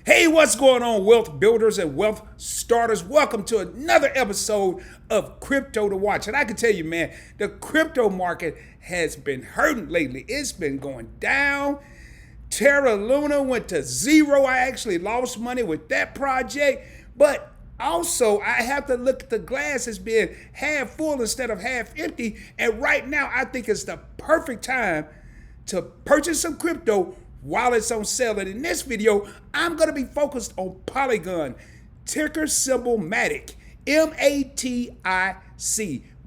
Hey, what's going on, wealth builders and wealth starters? Welcome to another episode of Crypto to Watch. And I can tell you, man, the crypto market has been hurting lately. It's been going down. Terra Luna went to zero. I actually lost money with that project. But also, I have to look at the glass as being half full instead of half empty. And right now, I think it's the perfect time to purchase some crypto while it's on sale. And in this video, I'm going to be focused on Polygon, ticker symbol Matic, M-A-T-I-C,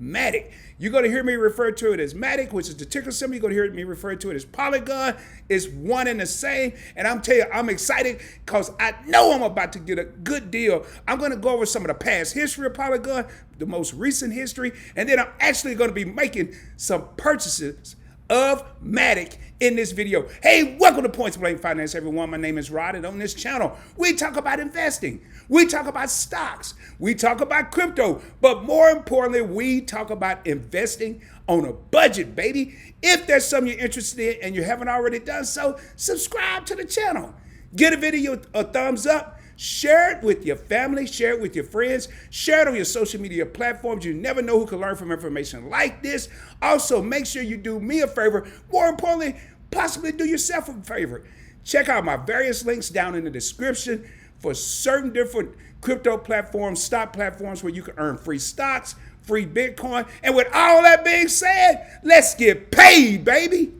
Matic. You're going to hear me refer to it as Matic, which is the ticker symbol. You're going to hear me refer to it as Polygon. It's one and the same. And I'm telling you, I'm excited because I know I'm about to get a good deal. I'm going to go over some of the past history of Polygon, the most recent history, and then I'm actually going to be making some purchases of Matic in this video. Hey, welcome to Point Blank Finance, everyone. My name is Rod, and on this channel, we talk about investing. We talk about stocks. We talk about crypto. But more importantly, we talk about investing on a budget, baby. If there's something you're interested in and you haven't already done so, subscribe to the channel. Give the video a thumbs up. Share it with your family, share it with your friends, share it on your social media platforms. You never know who can learn from information like this. Also, make sure you do me a favor. More importantly, possibly do yourself a favor. Check out my various links down in the description for certain different crypto platforms, stock platforms where you can earn free stocks, free Bitcoin. And with all that being said, let's get paid, baby.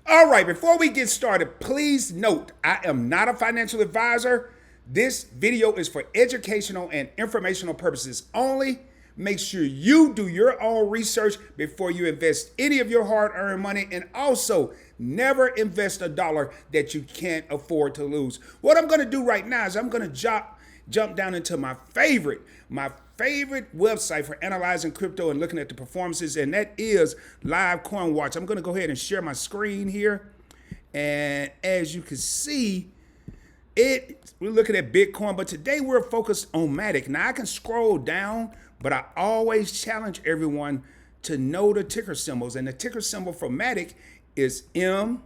All right, before we get started, please note, I am not a financial advisor. This video is for educational and informational purposes only. Make sure you do your own research before you invest any of your hard-earned money, and also never invest a dollar that you can't afford to lose. What I'm going to do right now is I'm going to jump down into my favorite website for analyzing crypto and looking at the performances, and that is Live Coin Watch. I'm going to go ahead and share my screen here, and as you can see, we're looking at Bitcoin, but today we're focused on Matic. Now I can scroll down, but I always challenge everyone to know the ticker symbols, and the ticker symbol for Matic is M-A-T-I-C.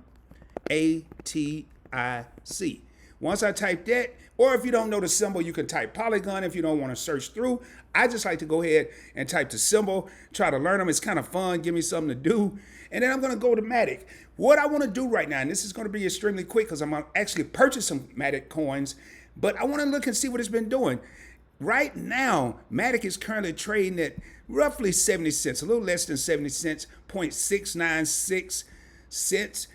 Once I type that, or if you don't know the symbol, you can type Polygon if you don't want to search through. I just like to go ahead and type the symbol, try to learn them. It's kind of fun, give me something to do. And then I'm going to go to Matic. What I want to do right now, and this is going to be extremely quick because I'm going to actually purchase some Matic coins, but I want to look and see what it's been doing. Right now, Matic is currently trading at roughly 70 cents, a little less than 70 cents, 0.696 cents.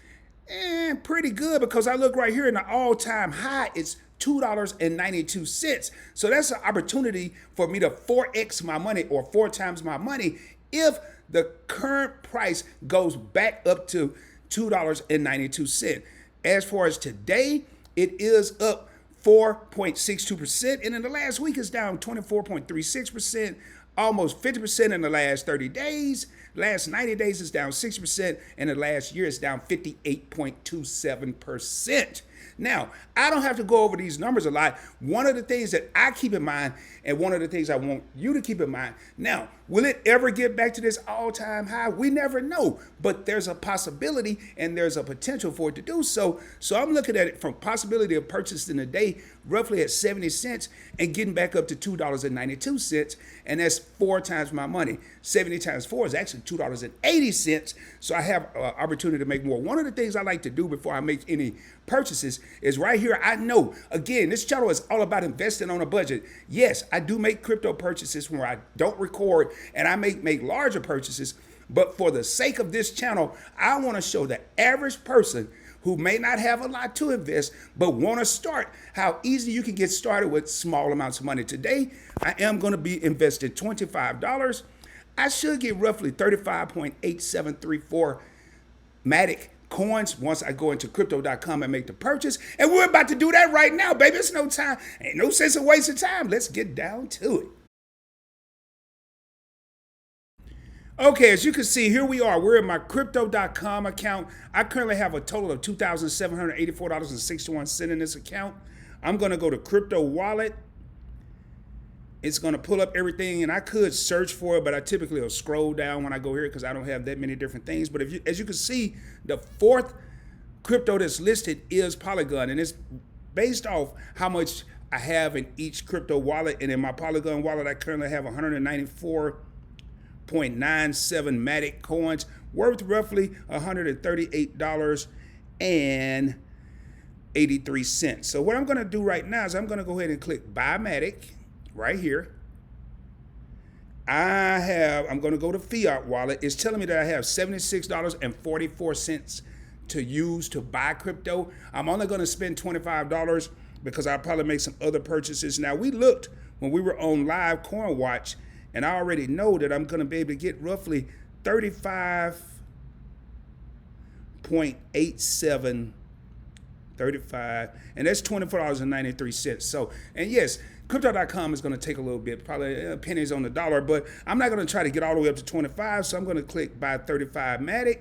And pretty good because I look right here in the all-time high, it's $2.92. So that's an opportunity for me to 4x my money or 4 times my money if the current price goes back up to $2.92. As far as today, it is up 4.62%, and in the last week it's down 24.36%, almost 50% in the last 30 days. Last 90 days is down 6%, and the last year is down 58.27%. Now, I don't have to go over these numbers a lot. One of the things that I keep in mind, and one of the things I want you to keep in mind, now, will it ever get back to this all-time high? We never know, but there's a possibility and there's a potential for it to do so. So I'm looking at it from possibility of purchasing a day roughly at 70 cents and getting back up to $2.92, and that's 4 times my money. 70 times 4 is actually $2.80, so I have an opportunity to make more. One of the things I like to do before I make any purchases is right here. I know, again, this channel is all about investing on a budget. Yes, I do make crypto purchases where I don't record, and I make larger purchases, but for the sake of this channel, I want to show the average person who may not have a lot to invest but want to start how easy you can get started with small amounts of money. Today, I am going to be investing $25. I should get roughly 35.8734 Matic coins once I go into crypto.com and make the purchase. And we're about to do that right now, baby. It's no time. Ain't no sense of wasting time. Let's get down to it. Okay, as you can see, here we are. We're in my crypto.com account. I currently have a total of $2,784.61 in this account. I'm going to go to crypto wallet. It's going to pull up everything, and I could search for it, but I typically will scroll down when I go here because I don't have that many different things. But as you can see, the fourth crypto that's listed is Polygon, and it's based off how much I have in each crypto wallet. And in my Polygon wallet, I currently have 194.97 Matic coins worth roughly $138.83. So what I'm going to do right now is I'm going to go ahead and click Buy Matic right here. I'm going to go to Fiat wallet. It's telling me that I have $76.44 to use to buy crypto. I'm only going to spend $25 because I'll probably make some other purchases. Now, we looked when we were on live Coin Watch, and I already know that I'm going to be able to get roughly 35.87, and that's $24.93. So, and yes, Crypto.com is going to take a little bit, probably pennies on the dollar, but I'm not going to try to get all the way up to 25, so I'm going to click Buy 35 Matic.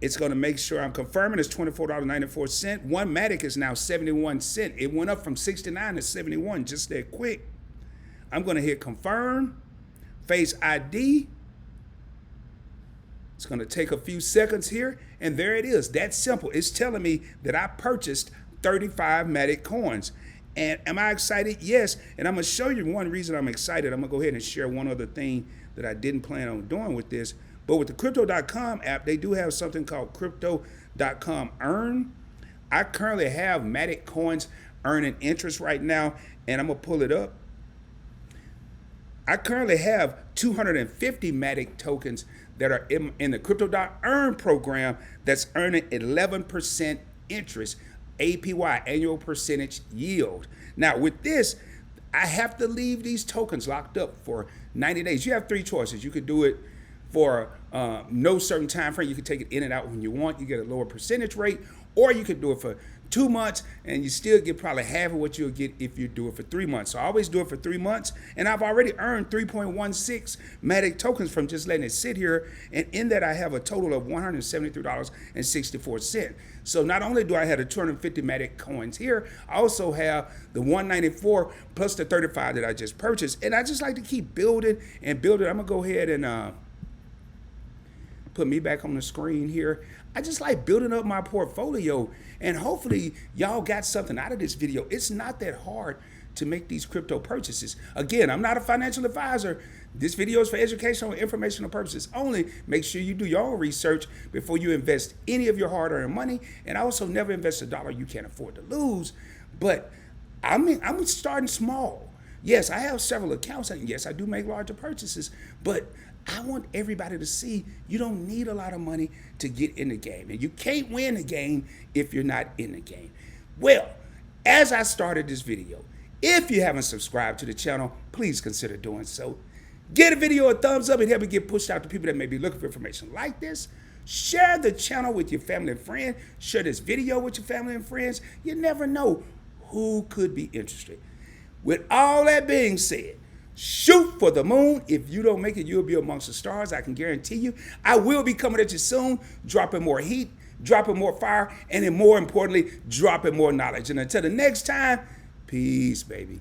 It's going to make sure I'm confirming it's $24.94. One Matic is now 71 cents. It went up from 69 to 71 just that quick. I'm going to hit confirm, Face ID. It's going to take a few seconds here, and there it is. That's simple. It's telling me that I purchased 35 Matic coins. And am I excited? Yes. And I'm going to show you one reason I'm excited. I'm going to go ahead and share one other thing that I didn't plan on doing with this. But with the Crypto.com app, they do have something called Crypto.com Earn. I currently have Matic coins earning interest right now, and I'm going to pull it up. I currently have 250 Matic tokens that are in the Crypto.Earn program that's earning 11% interest, APY, annual percentage yield. Now, with this, I have to leave these tokens locked up for 90 days. You have three choices. You could do it for no certain time frame. You can take it in and out when you want. You get a lower percentage rate, or you could do it for 2 months and you still get probably half of what you'll get if you do it for 3 months. So I always do it for 3 months, and I've already earned 3.16 Matic tokens from just letting it sit here, and in that I have a total of $173.64. So not only do I have the 250 Matic coins here, I also have the 194 plus the 35 that I just purchased, and I just like to keep building and building. I'm gonna go ahead and put me back on the screen here. I just like building up my portfolio, and hopefully y'all got something out of this video. It's not that hard to make these crypto purchases. Again, I'm not a financial advisor. This video is for educational and informational purposes only. Make sure you do your own research before you invest any of your hard-earned money, and also never invest a dollar you can't afford to lose. But I'm starting small. Yes, I have several accounts, and yes, I do make larger purchases, but I want everybody to see you don't need a lot of money to get in the game, and you can't win the game if you're not in the game. Well, as I started this video, if you haven't subscribed to the channel, please consider doing so. Give the video a thumbs up and help it get pushed out to people that may be looking for information like this. Share the channel with your family and friends. Share this video with your family and friends. You never know who could be interested. With all that being said, shoot for the moon. If you don't make it, you'll be amongst the stars. I can guarantee you. I will be coming at you soon, dropping more heat, dropping more fire, and then more importantly, dropping more knowledge. And until the next time, peace, baby.